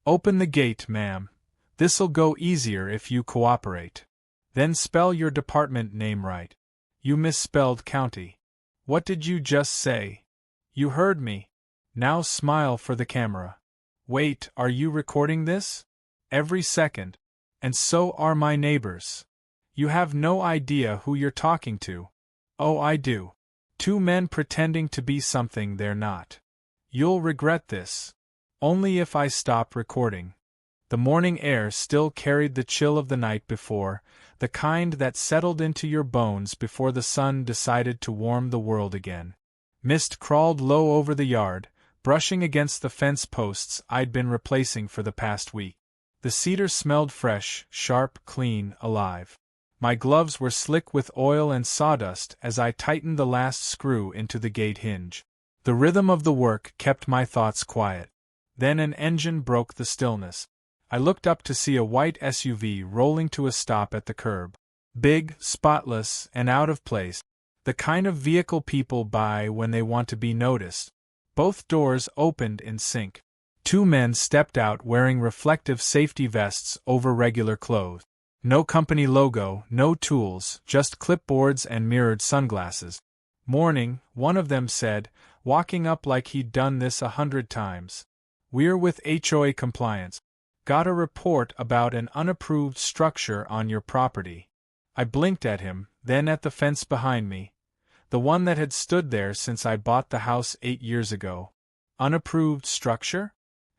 Open the gate, ma'am. This'll go easier if you cooperate. Then spell your department name right. You misspelled county. What did you just say? You heard me. Now smile for the camera. Wait, are you recording this? Every second. And so are my neighbors. You have no idea who you're talking to. Oh, I do. Two men pretending to be something they're not. You'll regret this. Only if I stop recording. The morning air still carried the chill of the night before, the kind that settled into your bones before the sun decided to warm the world again. Mist crawled low over the yard, brushing against the fence posts I'd been replacing for the past week. The cedar smelled fresh, sharp, clean, alive. My gloves were slick with oil and sawdust as I tightened the last screw into the gate hinge. The rhythm of the work kept my thoughts quiet. Then an engine broke the stillness. I looked up to see a white SUV rolling to a stop at the curb. Big, spotless, and out of place. The kind of vehicle people buy when they want to be noticed. Both doors opened in sync. Two men stepped out wearing reflective safety vests over regular clothes. No company logo, no tools, just clipboards and mirrored sunglasses. Morning, one of them said, walking up like he'd done this 100 times. We're with HOA compliance. Got a report about an unapproved structure on your property. I blinked at him, then at the fence behind me. The one that had stood there since I bought the house 8 years ago. Unapproved structure?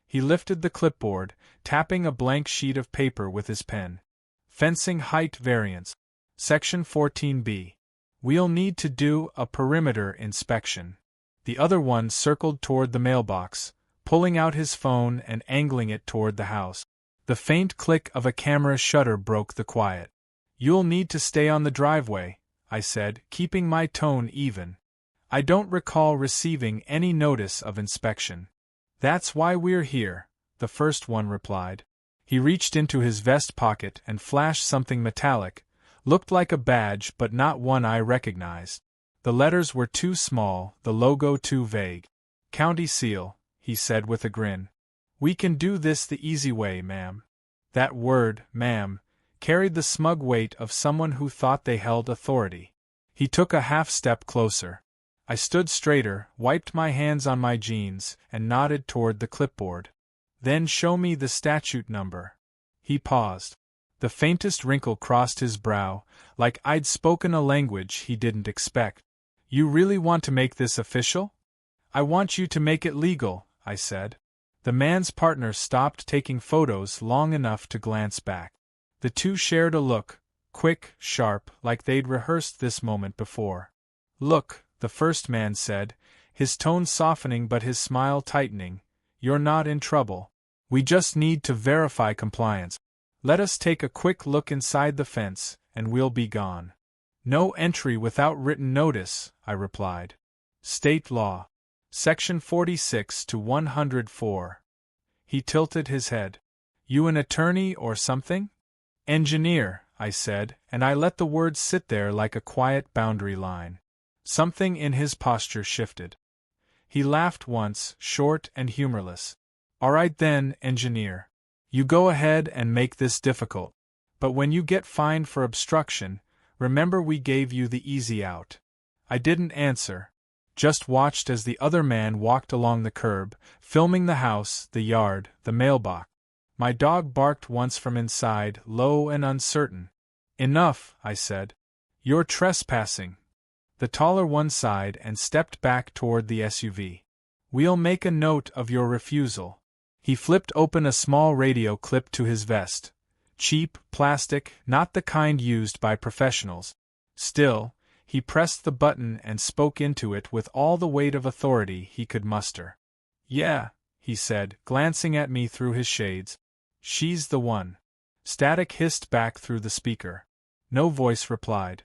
He lifted the clipboard, tapping a blank sheet of paper with his pen. Fencing height variance. Section 14B. We'll need to do a perimeter inspection. The other one circled toward the mailbox, pulling out his phone and angling it toward the house. The faint click of a camera shutter broke the quiet. You'll need to stay on the driveway, I said, keeping my tone even. I don't recall receiving any notice of inspection. That's why we're here, the first one replied. He reached into his vest pocket and flashed something metallic, looked like a badge but not one I recognized. The letters were too small, the logo too vague. County seal, he said with a grin. We can do this the easy way, ma'am. That word, ma'am, carried the smug weight of someone who thought they held authority. He took a half-step closer. I stood straighter, wiped my hands on my jeans, and nodded toward the clipboard. Then show me the statute number. He paused. The faintest wrinkle crossed his brow, like I'd spoken a language he didn't expect. You really want to make this official? I want you to make it legal, I said. The man's partner stopped taking photos long enough to glance back. The two shared a look, quick, sharp, like they'd rehearsed this moment before. Look, the first man said, his tone softening but his smile tightening, you're not in trouble. We just need to verify compliance. Let us take a quick look inside the fence, and we'll be gone. No entry without written notice, I replied. State law. Section 46 to 104. He tilted his head. You an attorney or something? Engineer, I said, and I let the words sit there like a quiet boundary line. Something in his posture shifted. He laughed once, short and humorless. All right then, engineer. You go ahead and make this difficult. But when you get fined for obstruction, remember we gave you the easy out. I didn't answer. Just watched as the other man walked along the curb, filming the house, the yard, the mailbox. My dog barked once from inside, low and uncertain. Enough, I said. You're trespassing. The taller one sighed and stepped back toward the SUV. We'll make a note of your refusal. He flipped open a small radio clipped to his vest. Cheap, plastic, not the kind used by professionals. Still, he pressed the button and spoke into it with all the weight of authority he could muster. Yeah, he said, glancing at me through his shades. She's the one. Static hissed back through the speaker. No voice replied.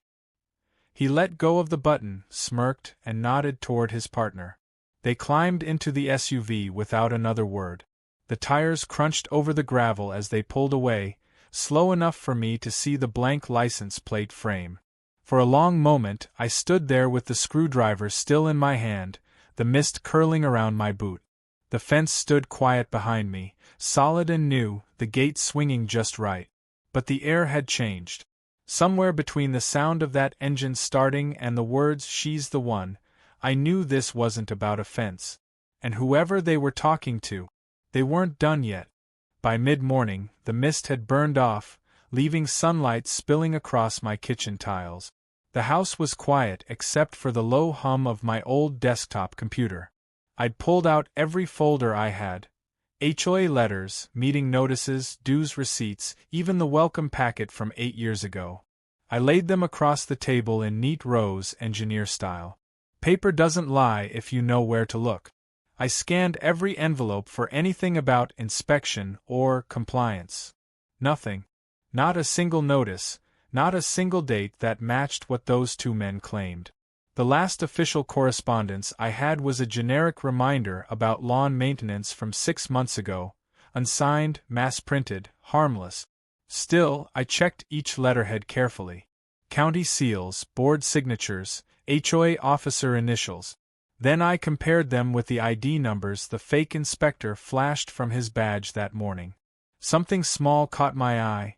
He let go of the button, smirked, and nodded toward his partner. They climbed into the SUV without another word. The tires crunched over the gravel as they pulled away, slow enough for me to see the blank license plate frame. For a long moment I stood there with the screwdriver still in my hand, the mist curling around my boot. The fence stood quiet behind me, solid and new, the gate swinging just right. But the air had changed. Somewhere between the sound of that engine starting and the words "she's the one," I knew this wasn't about a fence. And whoever they were talking to, they weren't done yet. By mid-morning, the mist had burned off, leaving sunlight spilling across my kitchen tiles. The house was quiet except for the low hum of my old desktop computer. I'd pulled out every folder I had. HOA letters, meeting notices, dues receipts, even the welcome packet from 8 years ago. I laid them across the table in neat rows, engineer style. Paper doesn't lie if you know where to look. I scanned every envelope for anything about inspection or compliance. Nothing. Not a single notice, not a single date that matched what those two men claimed. The last official correspondence I had was a generic reminder about lawn maintenance from 6 months ago, unsigned, mass-printed, harmless. Still, I checked each letterhead carefully. County seals, board signatures, HOA officer initials. Then I compared them with the ID numbers the fake inspector flashed from his badge that morning. Something small caught my eye.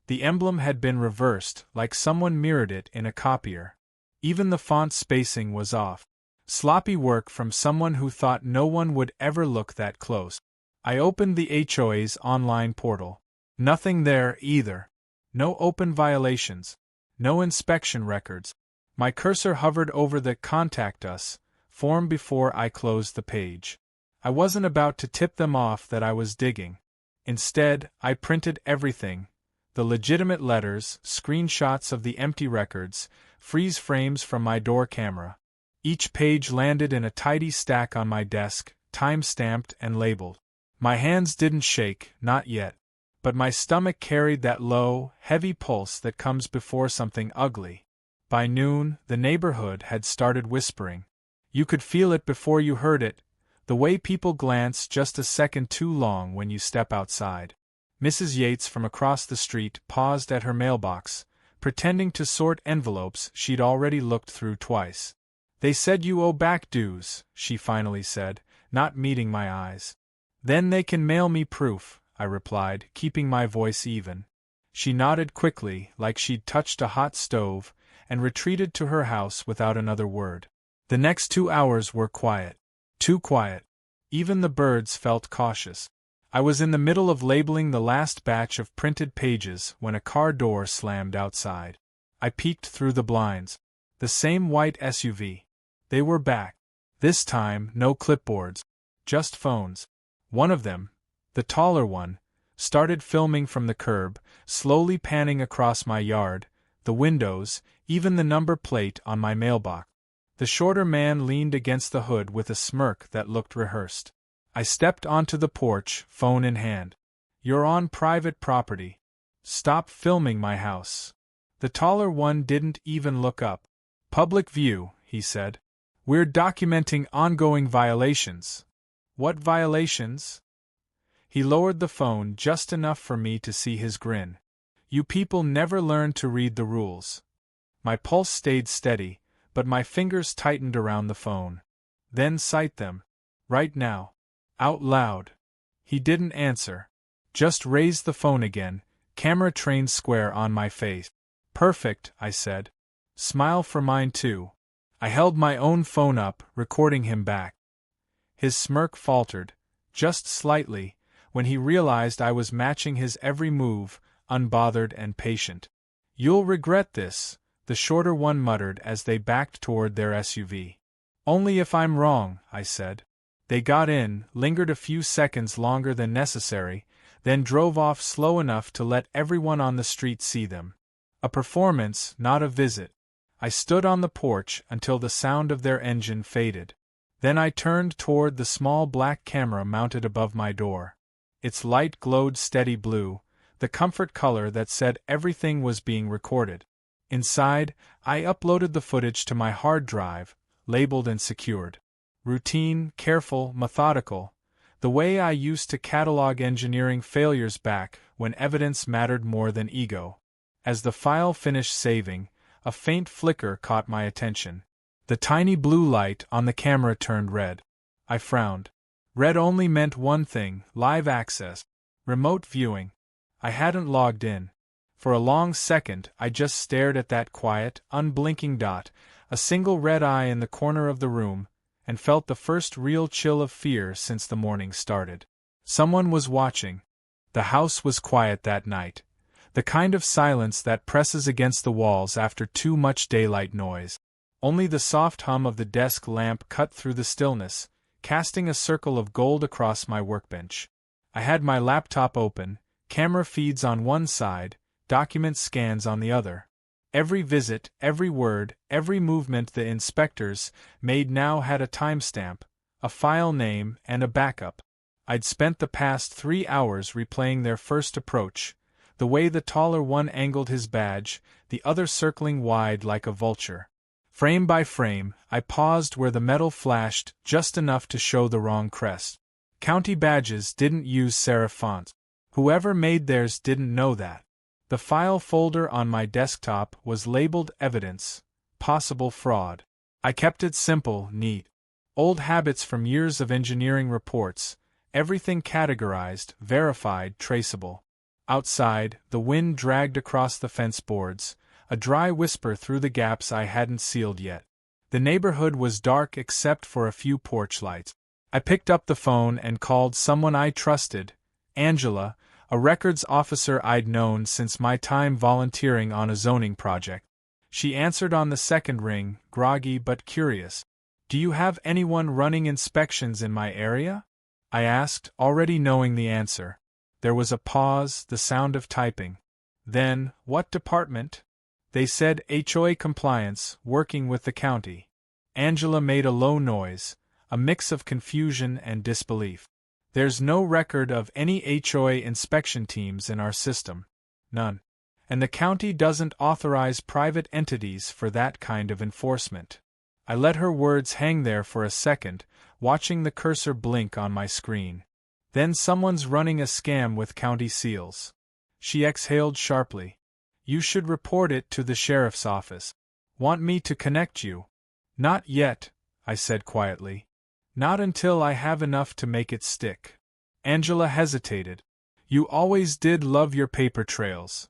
The emblem had been reversed, like someone mirrored it in a copier. Even the font spacing was off. Sloppy work from someone who thought no one would ever look that close. I opened the HOA's online portal. Nothing there either. No open violations. No inspection records. My cursor hovered over the "Contact Us" form before I closed the page. I wasn't about to tip them off that I was digging. Instead, I printed everything. The legitimate letters, screenshots of the empty records, freeze frames from my door camera. Each page landed in a tidy stack on my desk, time-stamped and labeled. My hands didn't shake, not yet. But my stomach carried that low, heavy pulse that comes before something ugly. By noon, the neighborhood had started whispering. You could feel it before you heard it, the way people glance just a second too long when you step outside. Mrs. Yates from across the street paused at her mailbox, pretending to sort envelopes she'd already looked through twice. "They said you owe back dues," she finally said, not meeting my eyes. "Then they can mail me proof," I replied, keeping my voice even. She nodded quickly, like she'd touched a hot stove, and retreated to her house without another word. The next 2 hours were quiet. Too quiet. Even the birds felt cautious. I was in the middle of labeling the last batch of printed pages when a car door slammed outside. I peeked through the blinds. The same white SUV. They were back. This time, no clipboards. Just phones. One of them, the taller one, started filming from the curb, slowly panning across my yard, the windows, even the number plate on my mailbox. The shorter man leaned against the hood with a smirk that looked rehearsed. I stepped onto the porch, phone in hand. "You're on private property. Stop filming my house." The taller one didn't even look up. "Public view," he said. "We're documenting ongoing violations." "What violations?" He lowered the phone just enough for me to see his grin. "You people never learn to read the rules." My pulse stayed steady, but my fingers tightened around the phone. "Then cite them. Right now. Out loud." He didn't answer. Just raised the phone again, camera trained square on my face. "Perfect," I said. "Smile for mine too." I held my own phone up, recording him back. His smirk faltered, just slightly, when he realized I was matching his every move, unbothered and patient. "You'll regret this," the shorter one muttered as they backed toward their SUV. "Only if I'm wrong," I said. They got in, lingered a few seconds longer than necessary, then drove off slow enough to let everyone on the street see them. A performance, not a visit. I stood on the porch until the sound of their engine faded. Then I turned toward the small black camera mounted above my door. Its light glowed steady blue, the comfort color that said everything was being recorded. Inside, I uploaded the footage to my hard drive, labeled and secured. Routine, careful, methodical, the way I used to catalog engineering failures back when evidence mattered more than ego. As the file finished saving, a faint flicker caught my attention. The tiny blue light on the camera turned red. I frowned. Red only meant one thing: live access. Remote viewing. I hadn't logged in. For a long second, I just stared at that quiet, unblinking dot, a single red eye in the corner of the room, and felt the first real chill of fear since the morning started. Someone was watching. The house was quiet that night. The kind of silence that presses against the walls after too much daylight noise. Only the soft hum of the desk lamp cut through the stillness, casting a circle of gold across my workbench. I had my laptop open, camera feeds on one side, document scans on the other. Every visit, every word, every movement the inspectors made now had a timestamp, a file name, and a backup. I'd spent the past 3 hours replaying their first approach, the way the taller one angled his badge, the other circling wide like a vulture. Frame by frame, I paused where the metal flashed just enough to show the wrong crest. County badges didn't use serif fonts. Whoever made theirs didn't know that. The file folder on my desktop was labeled Evidence, Possible Fraud. I kept it simple, neat. Old habits from years of engineering reports, everything categorized, verified, traceable. Outside, the wind dragged across the fence boards, a dry whisper through the gaps I hadn't sealed yet. The neighborhood was dark except for a few porch lights. I picked up the phone and called someone I trusted, Angela, a records officer I'd known since my time volunteering on a zoning project. She answered on the second ring, groggy but curious. "Do you have anyone running inspections in my area?" I asked, already knowing the answer. There was a pause, the sound of typing. Then, "What department?" They said HOA compliance, working with the county. Angela made a low noise, a mix of confusion and disbelief. "There's no record of any HOA inspection teams in our system. None. And the county doesn't authorize private entities for that kind of enforcement." I let her words hang there for a second, watching the cursor blink on my screen. "Then someone's running a scam with county seals." She exhaled sharply. "You should report it to the sheriff's office." "Want me to connect you?" "Not yet," I said quietly. "Not until I have enough to make it stick." Angela hesitated. "You always did love your paper trails."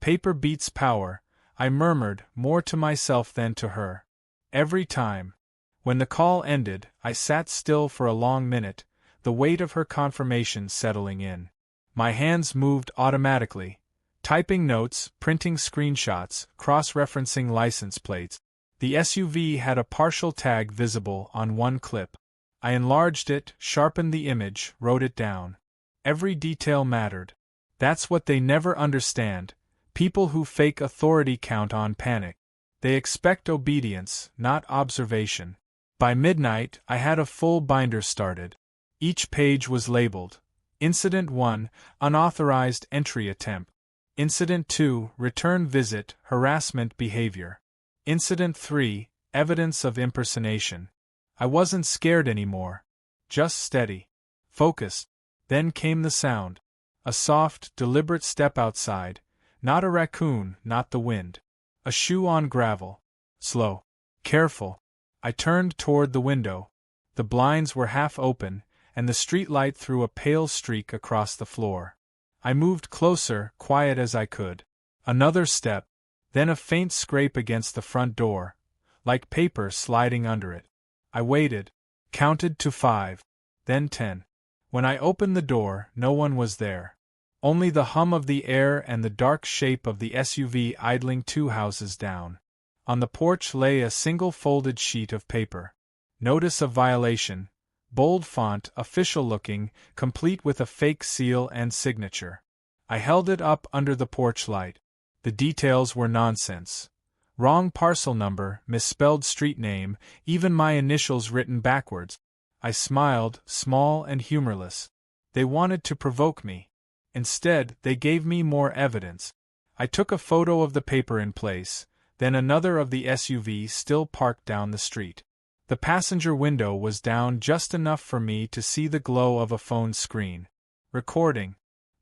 "Paper beats power," I murmured, more to myself than to her. "Every time." When the call ended, I sat still for a long minute, the weight of her confirmation settling in. My hands moved automatically, typing notes, printing screenshots, cross-referencing license plates. The SUV had a partial tag visible on one clip. I enlarged it, sharpened the image, wrote it down. Every detail mattered. That's what they never understand. People who fake authority count on panic. They expect obedience, not observation. By midnight, I had a full binder started. Each page was labeled. Incident 1, Unauthorized Entry Attempt. Incident 2, Return Visit, Harassment Behavior. Incident 3, Evidence of Impersonation. I wasn't scared anymore. Just steady. Focused. Then came the sound. A soft, deliberate step outside. Not a raccoon, not the wind. A shoe on gravel. Slow. Careful. I turned toward the window. The blinds were half open, and the streetlight threw a pale streak across the floor. I moved closer, quiet as I could. Another step, then a faint scrape against the front door, like paper sliding under it. I waited, counted to 5, then 10. When I opened the door, no one was there. Only the hum of the air and the dark shape of the SUV idling 2 houses down. On the porch lay a single folded sheet of paper. Notice of violation. Bold font, official-looking, complete with a fake seal and signature. I held it up under the porch light. The details were nonsense. Wrong parcel number, misspelled street name, even my initials written backwards. I smiled, small and humorless. They wanted to provoke me. Instead, they gave me more evidence. I took a photo of the paper in place, then another of the SUV still parked down the street. The passenger window was down just enough for me to see the glow of a phone screen. Recording.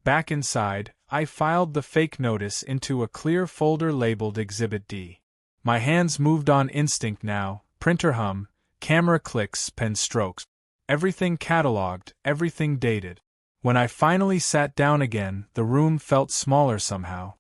Back inside, I filed the fake notice into a clear folder labeled Exhibit D. My hands moved on instinct now, printer hum, camera clicks, pen strokes. Everything catalogued, everything dated. When I finally sat down again, the room felt smaller somehow.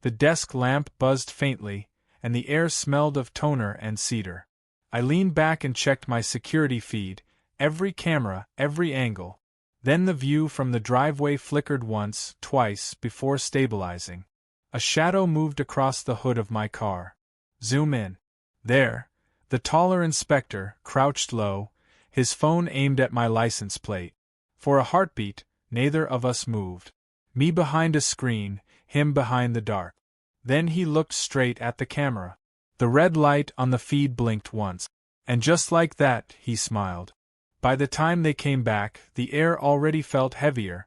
The desk lamp buzzed faintly, and the air smelled of toner and cedar. I leaned back and checked my security feed, every camera, every angle. Then the view from the driveway flickered once, twice, before stabilizing. A shadow moved across the hood of my car. Zoom in. There, the taller inspector, crouched low, his phone aimed at my license plate. For a heartbeat, neither of us moved. Me behind a screen, him behind the dark. Then he looked straight at the camera. The red light on the feed blinked once. And just like that, he smiled. By the time they came back, the air already felt heavier.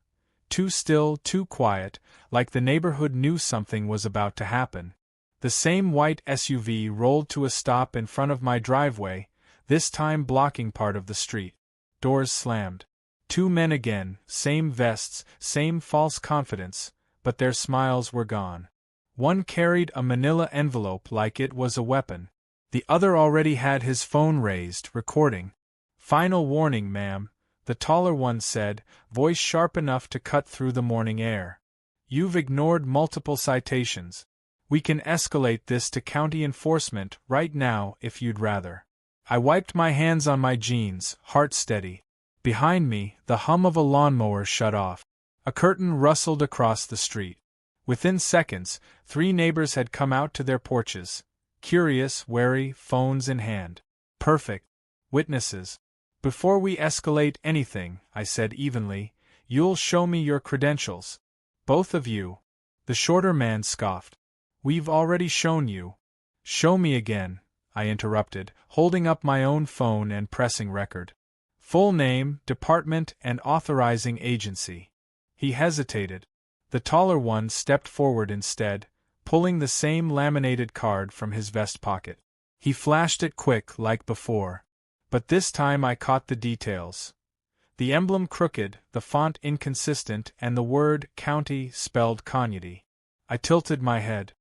Too still, too quiet, like the neighborhood knew something was about to happen. The same white SUV rolled to a stop in front of my driveway, this time blocking part of the street. Doors slammed. Two men again, same vests, same false confidence, but their smiles were gone. One carried a manila envelope like it was a weapon. The other already had his phone raised, recording. "Final warning, ma'am," the taller one said, voice sharp enough to cut through the morning air. "You've ignored multiple citations. We can escalate this to county enforcement right now if you'd rather." I wiped my hands on my jeans, heart steady. Behind me, the hum of a lawnmower shut off. A curtain rustled across the street. Within seconds, 3 neighbors had come out to their porches. Curious, wary, phones in hand. Perfect. Witnesses. "Before we escalate anything," I said evenly, "you'll show me your credentials. Both of you." The shorter man scoffed. "We've already shown you." "Show me again," I interrupted, holding up my own phone and pressing record. "Full name, department, and authorizing agency." He hesitated. The taller one stepped forward instead, pulling the same laminated card from his vest pocket. He flashed it quick like before. But this time I caught the details. The emblem crooked, the font inconsistent, and the word county spelled Conyady. I tilted my head.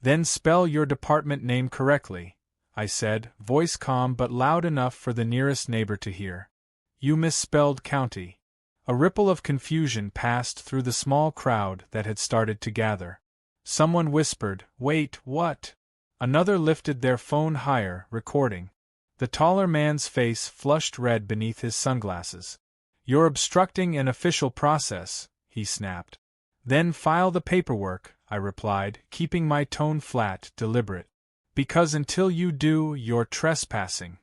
"Then spell your department name correctly," I said, voice calm but loud enough for the nearest neighbor to hear. "You misspelled county." A ripple of confusion passed through the small crowd that had started to gather. Someone whispered, "Wait, what?" Another lifted their phone higher, recording. The taller man's face flushed red beneath his sunglasses. "You're obstructing an official process," he snapped. "Then file the paperwork," I replied, keeping my tone flat, deliberate. "Because until you do, you're trespassing."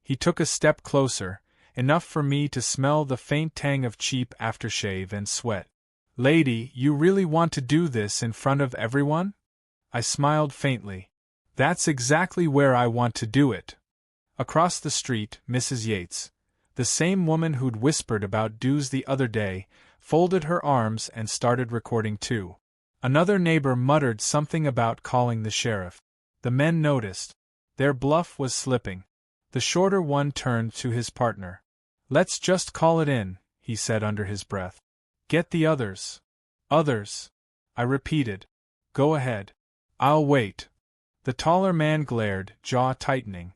He took a step closer, enough for me to smell the faint tang of cheap aftershave and sweat. "Lady, you really want to do this in front of everyone?" I smiled faintly. "That's exactly where I want to do it." Across the street, Mrs. Yates, the same woman who'd whispered about dues the other day, folded her arms and started recording too. Another neighbor muttered something about calling the sheriff. The men noticed. Their bluff was slipping. The shorter one turned to his partner. "Let's just call it in," he said under his breath. "Get the others." "Others," I repeated. "Go ahead. I'll wait." The taller man glared, jaw tightening.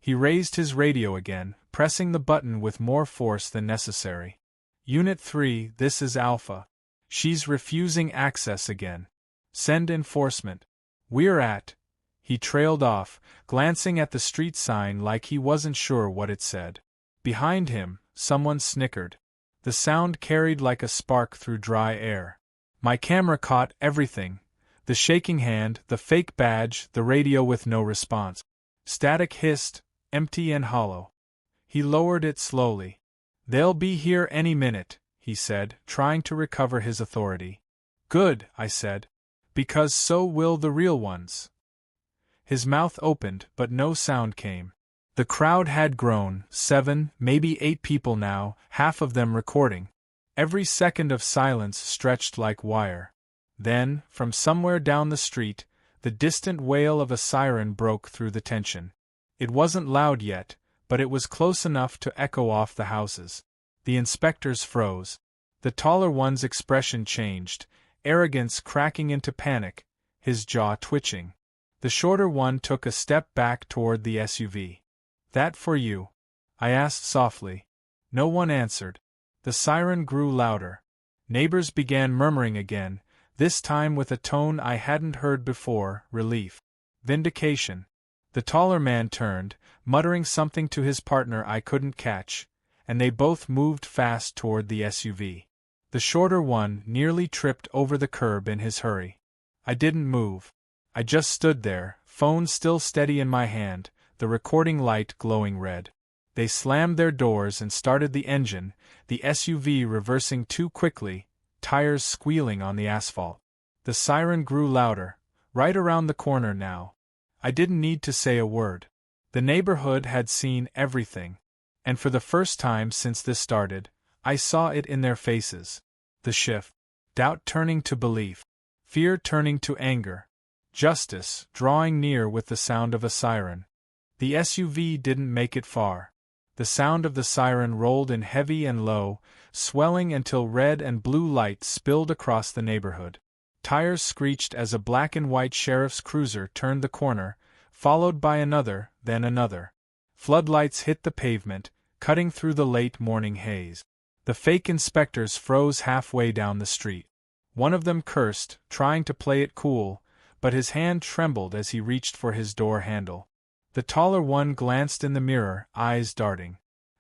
He raised his radio again, pressing the button with more force than necessary. "Unit 3, this is Alpha. She's refusing access again. Send enforcement. We're at—" He trailed off, glancing at the street sign like he wasn't sure what it said. Behind him, someone snickered. The sound carried like a spark through dry air. My camera caught everything. The shaking hand, the fake badge, the radio with no response. Static hissed, empty and hollow. He lowered it slowly. "They'll be here any minute," he said, trying to recover his authority. "Good," I said. "Because so will the real ones." His mouth opened, but no sound came. The crowd had grown, 7, maybe 8 people now, half of them recording. Every second of silence stretched like wire. Then, from somewhere down the street, the distant wail of a siren broke through the tension. It wasn't loud yet, but it was close enough to echo off the houses. The inspectors froze. The taller one's expression changed, arrogance cracking into panic, his jaw twitching. The shorter one took a step back toward the SUV. "That for you?" I asked softly. No one answered. The siren grew louder. Neighbors began murmuring again, this time with a tone I hadn't heard before, relief. Vindication. The taller man turned, muttering something to his partner I couldn't catch, and they both moved fast toward the SUV. The shorter one nearly tripped over the curb in his hurry. I didn't move. I just stood there, phone still steady in my hand, the recording light glowing red. They slammed their doors and started the engine, the SUV reversing too quickly, tires squealing on the asphalt. The siren grew louder, right around the corner now. I didn't need to say a word. The neighborhood had seen everything. And for the first time since this started, I saw it in their faces. The shift. Doubt turning to belief. Fear turning to anger. Justice drawing near with the sound of a siren. The SUV didn't make it far. The sound of the siren rolled in heavy and low, swelling until red and blue light spilled across the neighborhood. Tires screeched as a black and white sheriff's cruiser turned the corner, followed by another, then another. Floodlights hit the pavement, cutting through the late morning haze. The fake inspectors froze halfway down the street. One of them cursed, trying to play it cool, but his hand trembled as he reached for his door handle. The taller one glanced in the mirror, eyes darting.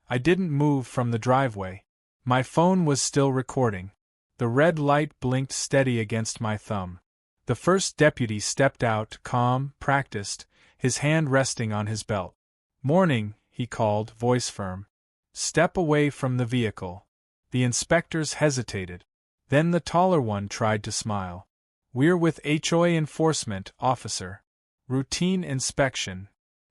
I didn't move from the driveway. My phone was still recording. The red light blinked steady against my thumb. The first deputy stepped out, calm, practiced, his hand resting on his belt. "Morning," he called, voice firm. "Step away from the vehicle." The inspectors hesitated. Then the taller one tried to smile. "We're with HOA enforcement, officer. Routine inspection."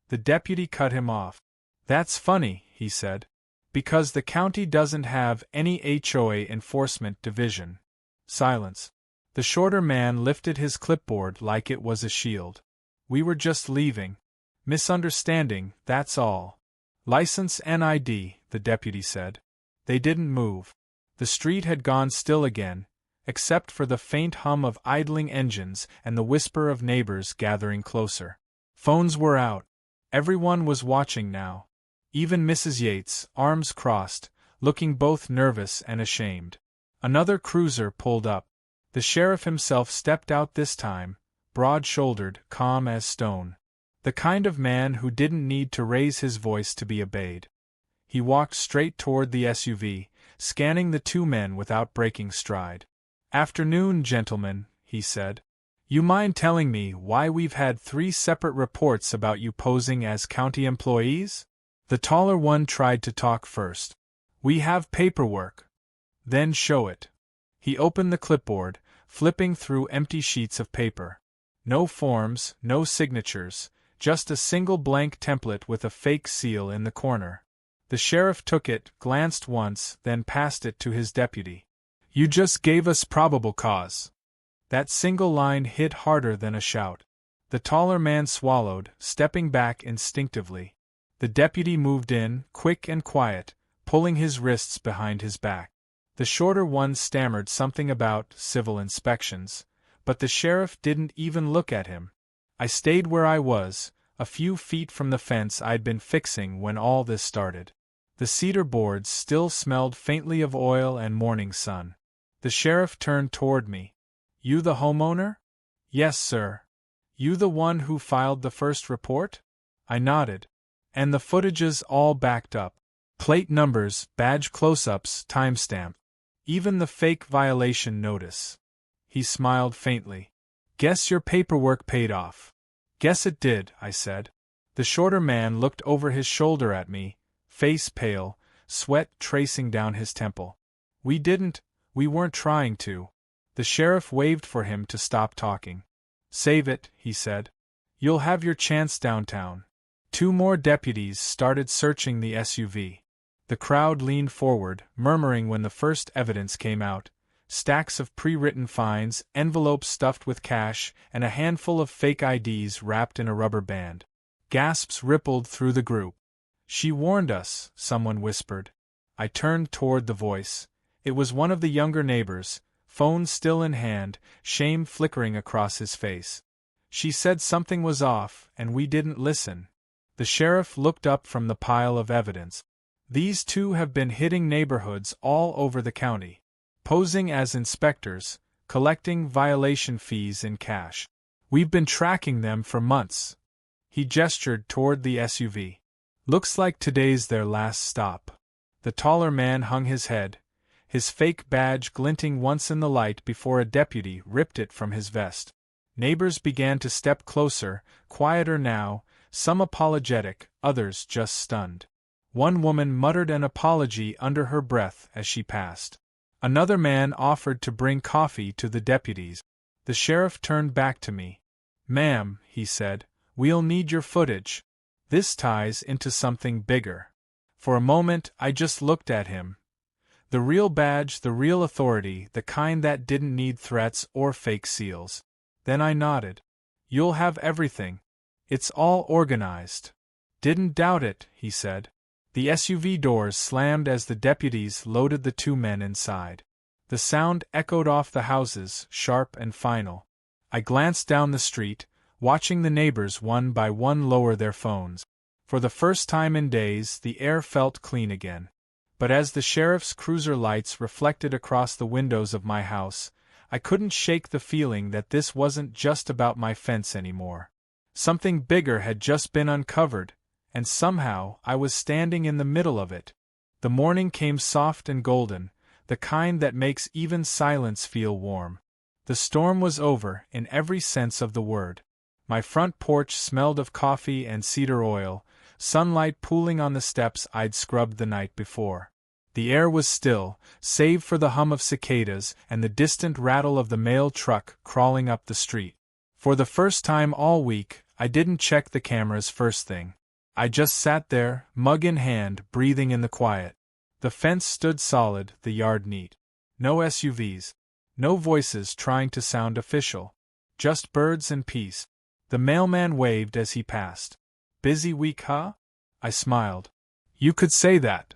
The deputy cut him off. "That's funny," he said. "Because the county doesn't have any HOA enforcement division." Silence. The shorter man lifted his clipboard like it was a shield. "We were just leaving. Misunderstanding, that's all." "License and ID," the deputy said. They didn't move. The street had gone still again, except for the faint hum of idling engines and the whisper of neighbors gathering closer. Phones were out. Everyone was watching now. Even Mrs. Yates, arms crossed, looking both nervous and ashamed. Another cruiser pulled up. The sheriff himself stepped out this time, broad-shouldered, calm as stone. The kind of man who didn't need to raise his voice to be obeyed. He walked straight toward the SUV, scanning the two men without breaking stride. "Afternoon, gentlemen," he said. "You mind telling me why we've had 3 separate reports about you posing as county employees?" The taller one tried to talk first. "We have paperwork." "Then show it." He opened the clipboard, flipping through empty sheets of paper. No forms, no signatures, just a single blank template with a fake seal in the corner. The sheriff took it, glanced once, then passed it to his deputy. "You just gave us probable cause." That single line hit harder than a shout. The taller man swallowed, stepping back instinctively. The deputy moved in, quick and quiet, pulling his wrists behind his back. The shorter one stammered something about civil inspections, but the sheriff didn't even look at him. I stayed where I was, a few feet from the fence I'd been fixing when all this started. The cedar boards still smelled faintly of oil and morning sun. The sheriff turned toward me. "You the homeowner?" "Yes, sir." "You the one who filed the first report?" I nodded. "And the footages all backed up. Plate numbers, badge close-ups, timestamp. Even the fake violation notice." He smiled faintly. "Guess your paperwork paid off." "Guess it did," I said. The shorter man looked over his shoulder at me, face pale, sweat tracing down his temple. We weren't trying to." The sheriff waved for him to stop talking. "Save it," he said. "You'll have your chance downtown." 2 more deputies started searching the SUV. The crowd leaned forward, murmuring when the first evidence came out. Stacks of pre-written fines, envelopes stuffed with cash, and a handful of fake IDs wrapped in a rubber band. Gasps rippled through the group. "She warned us," someone whispered. I turned toward the voice. It was one of the younger neighbors, phone still in hand, shame flickering across his face. "She said something was off, and we didn't listen." The sheriff looked up from the pile of evidence. These two have been hitting neighborhoods all over the county, posing as inspectors, collecting violation fees in cash. We've been tracking them for months." He gestured toward the SUV. "Looks like today's their last stop." The taller man hung his head, his fake badge glinting once in the light before a deputy ripped it from his vest. Neighbors began to step closer, quieter now, some apologetic, others just stunned. One woman muttered an apology under her breath as she passed. Another man offered to bring coffee to the deputies. The sheriff turned back to me. "Ma'am," he said, "we'll need your footage. This ties into something bigger." For a moment I just looked at him. The real badge, the real authority, the kind that didn't need threats or fake seals. Then I nodded. "You'll have everything. It's all organized." "Didn't doubt it," he said. The SUV doors slammed as the deputies loaded the two men inside. The sound echoed off the houses, sharp and final. I glanced down the street, watching the neighbors one by one lower their phones. For the first time in days, the air felt clean again. But as the sheriff's cruiser lights reflected across the windows of my house, I couldn't shake the feeling that this wasn't just about my fence anymore. Something bigger had just been uncovered, and somehow I was standing in the middle of it. The morning came soft and golden, the kind that makes even silence feel warm. The storm was over in every sense of the word. My front porch smelled of coffee and cedar oil, sunlight pooling on the steps I'd scrubbed the night before. The air was still, save for the hum of cicadas and the distant rattle of the mail truck crawling up the street. For the first time all week, I didn't check the cameras first thing. I just sat there, mug in hand, breathing in the quiet. The fence stood solid, the yard neat. No SUVs. No voices trying to sound official. Just birds and peace. The mailman waved as he passed. "Busy week, huh?" I smiled. "You could say that."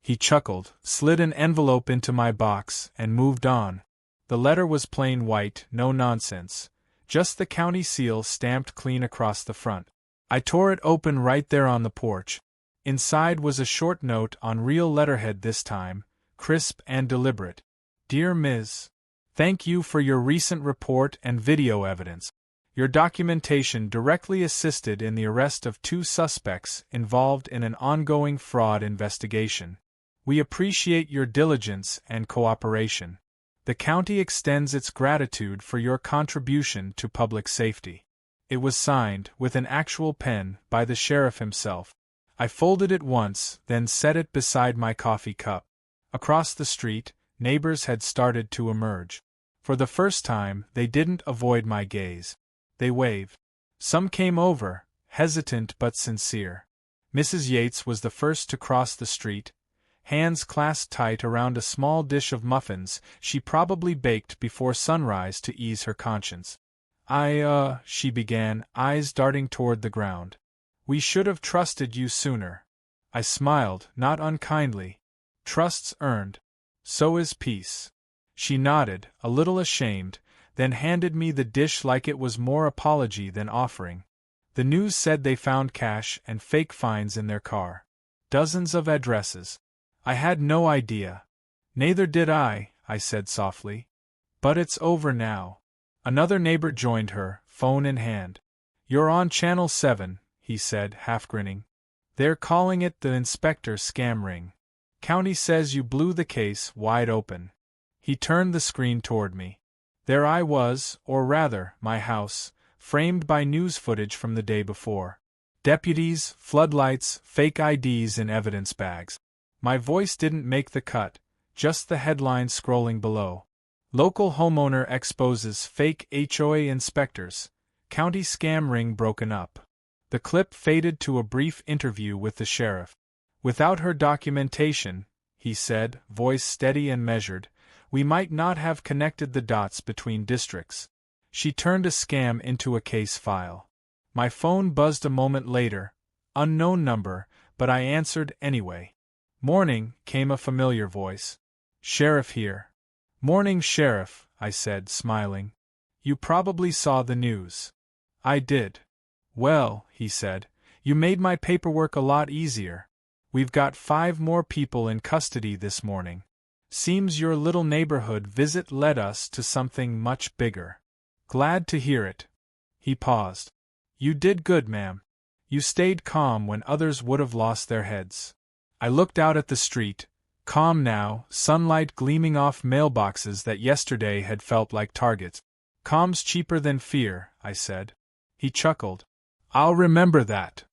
He chuckled, slid an envelope into my box, and moved on. The letter was plain white, no nonsense. Just the county seal stamped clean across the front. I tore it open right there on the porch. Inside was a short note on real letterhead this time, crisp and deliberate. "Dear Ms. Thank you for your recent report and video evidence. Your documentation directly assisted in the arrest of 2 suspects involved in an ongoing fraud investigation. We appreciate your diligence and cooperation. The county extends its gratitude for your contribution to public safety." It was signed, with an actual pen, by the sheriff himself. I folded it once, then set it beside my coffee cup. Across the street, neighbors had started to emerge. For the first time, they didn't avoid my gaze. They waved. Some came over, hesitant but sincere. Mrs. Yates was the first to cross the street, hands clasped tight around a small dish of muffins she probably baked before sunrise to ease her conscience. She began, eyes darting toward the ground. "We should have trusted you sooner." I smiled, not unkindly. "Trust's earned. So is peace." She nodded, a little ashamed, then handed me the dish like it was more apology than offering. The news said they found cash and fake fines in their car. Dozens of addresses. I had no idea. "Neither did I," I said softly. "But it's over now." Another neighbor joined her, phone in hand. "You're on Channel 7, he said, half grinning. "They're calling it the inspector scam ring. County says you blew the case wide open." He turned the screen toward me. There I was, or rather, my house, framed by news footage from the day before. Deputies, floodlights, fake IDs in evidence bags. My voice didn't make the cut, just the headline scrolling below. "Local homeowner exposes fake HOA inspectors. County scam ring broken up." The clip faded to a brief interview with the sheriff. "Without her documentation," he said, voice steady and measured, "we might not have connected the dots between districts." She turned a scam into a case file. My phone buzzed a moment later. Unknown number, but I answered anyway. "Morning," came a familiar voice. "Sheriff here." "Morning, Sheriff," I said, smiling. "You probably saw the news." "I did." "Well," he said, "you made my paperwork a lot easier. We've got 5 more people in custody this morning. Seems your little neighborhood visit led us to something much bigger. Glad to hear it." He paused. "You did good, ma'am. You stayed calm when others would have lost their heads." I looked out at the street, calm now, sunlight gleaming off mailboxes that yesterday had felt like targets. "Calm's cheaper than fear," I said. He chuckled. "I'll remember that."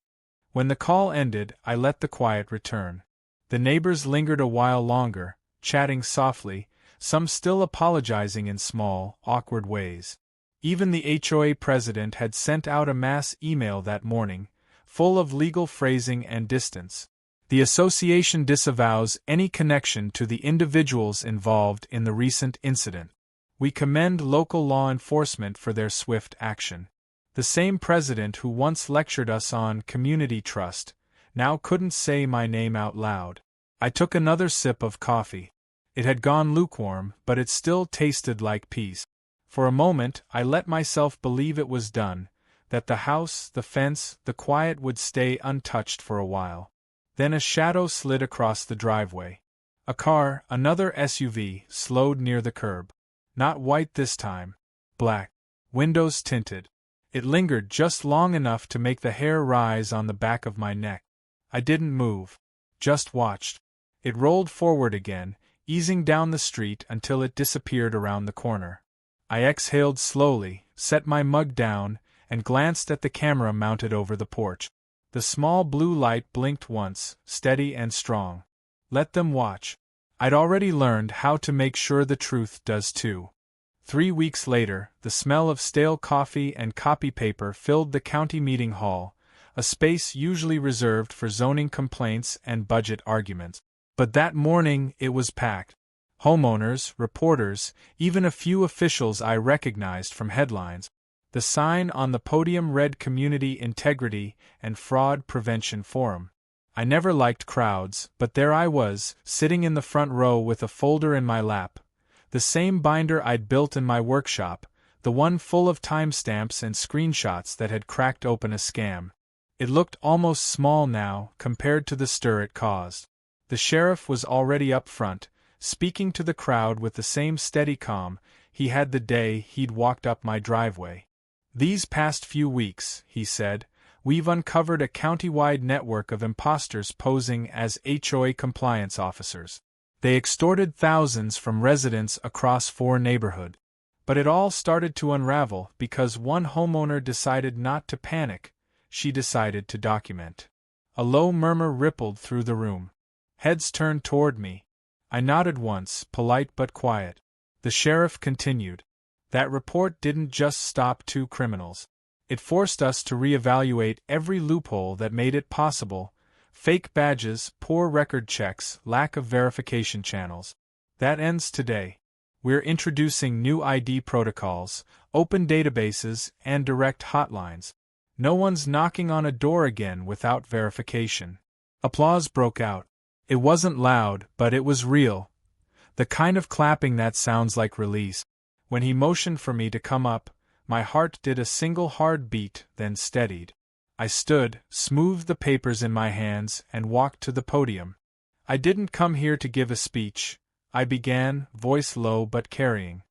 When the call ended, I let the quiet return. The neighbors lingered a while longer, chatting softly, some still apologizing in small, awkward ways. Even the HOA president had sent out a mass email that morning, full of legal phrasing and distance. The association disavows any connection to the individuals involved in the recent incident. We commend local law enforcement for their swift action. The same president who once lectured us on community trust now couldn't say my name out loud. I took another sip of coffee. It had gone lukewarm, but it still tasted like peace. For a moment, I let myself believe it was done, that the house, the fence, the quiet would stay untouched for a while. Then a shadow slid across the driveway. A car, another SUV, slowed near the curb. Not white this time. Black. Windows tinted. It lingered just long enough to make the hair rise on the back of my neck. I didn't move. Just watched. It rolled forward again, easing down the street until it disappeared around the corner. I exhaled slowly, set my mug down, and glanced at the camera mounted over the porch. The small blue light blinked once, steady and strong. Let them watch. I'd already learned how to make sure the truth does too. 3 weeks later, the smell of stale coffee and copy paper filled the county meeting hall, a space usually reserved for zoning complaints and budget arguments. But that morning it was packed. Homeowners, reporters, even a few officials I recognized from headlines. The sign on the podium read Community Integrity and Fraud Prevention Forum. I never liked crowds, but there I was, sitting in the front row with a folder in my lap. The same binder I'd built in my workshop, the one full of timestamps and screenshots that had cracked open a scam. It looked almost small now, compared to the stir it caused. The sheriff was already up front, speaking to the crowd with the same steady calm he had the day he'd walked up my driveway. "These past few weeks," he said, "we've uncovered a county-wide network of imposters posing as HOA compliance officers. They extorted thousands from residents across 4 neighborhoods. But it all started to unravel because one homeowner decided not to panic, she decided to document." A low murmur rippled through the room. Heads turned toward me. I nodded once, polite but quiet. The sheriff continued. "That report didn't just stop 2 criminals. It forced us to reevaluate every loophole that made it possible: fake badges, poor record checks, lack of verification channels. That ends today. We're introducing new ID protocols, open databases, and direct hotlines. No one's knocking on a door again without verification." Applause broke out. It wasn't loud, but it was real. The kind of clapping that sounds like release. When he motioned for me to come up, my heart did a single hard beat, then steadied. I stood, smoothed the papers in my hands, and walked to the podium. "I didn't come here to give a speech," I began, voice low but carrying.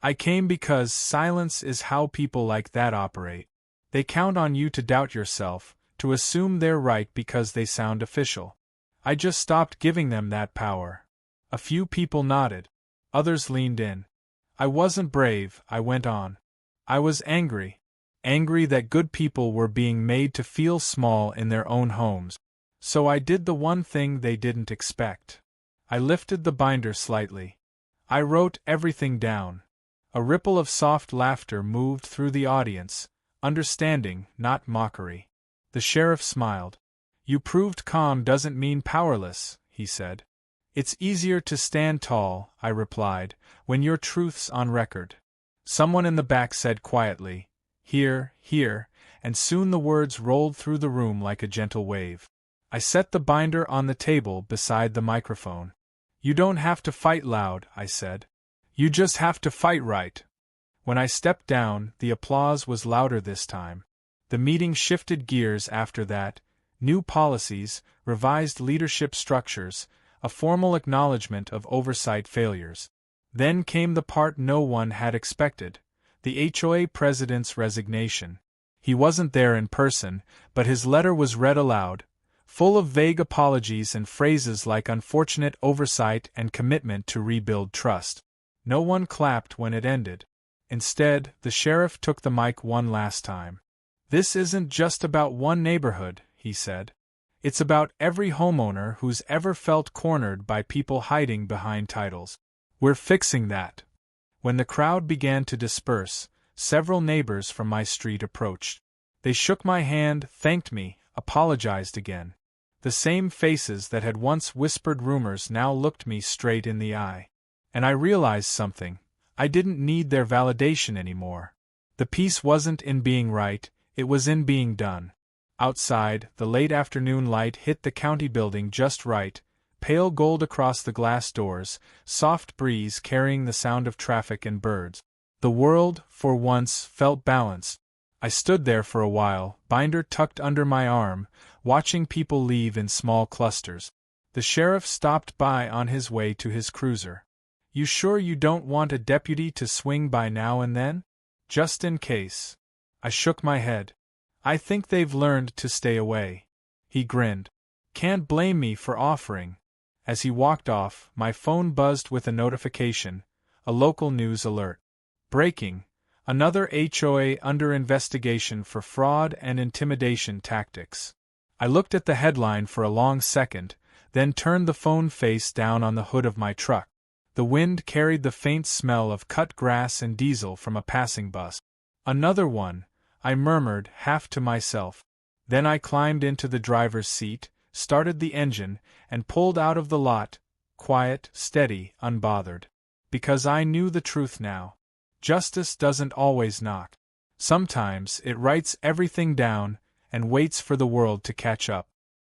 "I came because silence is how people like that operate. They count on you to doubt yourself, to assume they're right because they sound official. I just stopped giving them that power." A few people nodded. Others leaned in. "I wasn't brave," I went on. "I was angry. Angry that good people were being made to feel small in their own homes. So I did the one thing they didn't expect. I lifted the binder slightly. I wrote everything down." A ripple of soft laughter moved through the audience, understanding, not mockery. The sheriff smiled. "You proved calm doesn't mean powerless," he said. "It's easier to stand tall," I replied, "when your truth's on record." Someone in the back said quietly, "Here, here," and soon the words rolled through the room like a gentle wave. I set the binder on the table beside the microphone. "You don't have to fight loud," I said. "You just have to fight right." When I stepped down, the applause was louder this time. The meeting shifted gears after that, New policies, revised leadership structures, a formal acknowledgement of oversight failures. Then came the part no one had expected, the HOA president's resignation. He wasn't there in person, but his letter was read aloud, full of vague apologies and phrases like unfortunate oversight and commitment to rebuild trust. No one clapped when it ended. Instead, the sheriff took the mic one last time. "This isn't just about one neighborhood," he said. "It's about every homeowner who's ever felt cornered by people hiding behind titles. We're fixing that." When the crowd began to disperse, several neighbors from my street approached. They shook my hand, thanked me, apologized again. The same faces that had once whispered rumors now looked me straight in the eye. And I realized something. I didn't need their validation anymore. The peace wasn't in being right, it was in being done. Outside, the late afternoon light hit the county building just right, pale gold across the glass doors, soft breeze carrying the sound of traffic and birds. The world, for once, felt balanced. I stood there for a while, binder tucked under my arm, watching people leave in small clusters. The sheriff stopped by on his way to his cruiser. "You sure you don't want a deputy to swing by now and then? Just in case." I shook my head. "I think they've learned to stay away." He grinned. "Can't blame me for offering." As he walked off, my phone buzzed with a notification, a local news alert. Breaking. Another HOA under investigation for fraud and intimidation tactics. I looked at the headline for a long second, then turned the phone face down on the hood of my truck. The wind carried the faint smell of cut grass and diesel from a passing bus. "Another one," I murmured, half to myself. Then I climbed into the driver's seat, started the engine, and pulled out of the lot, quiet, steady, unbothered. Because I knew the truth now. Justice doesn't always knock. Sometimes it writes everything down and waits for the world to catch up.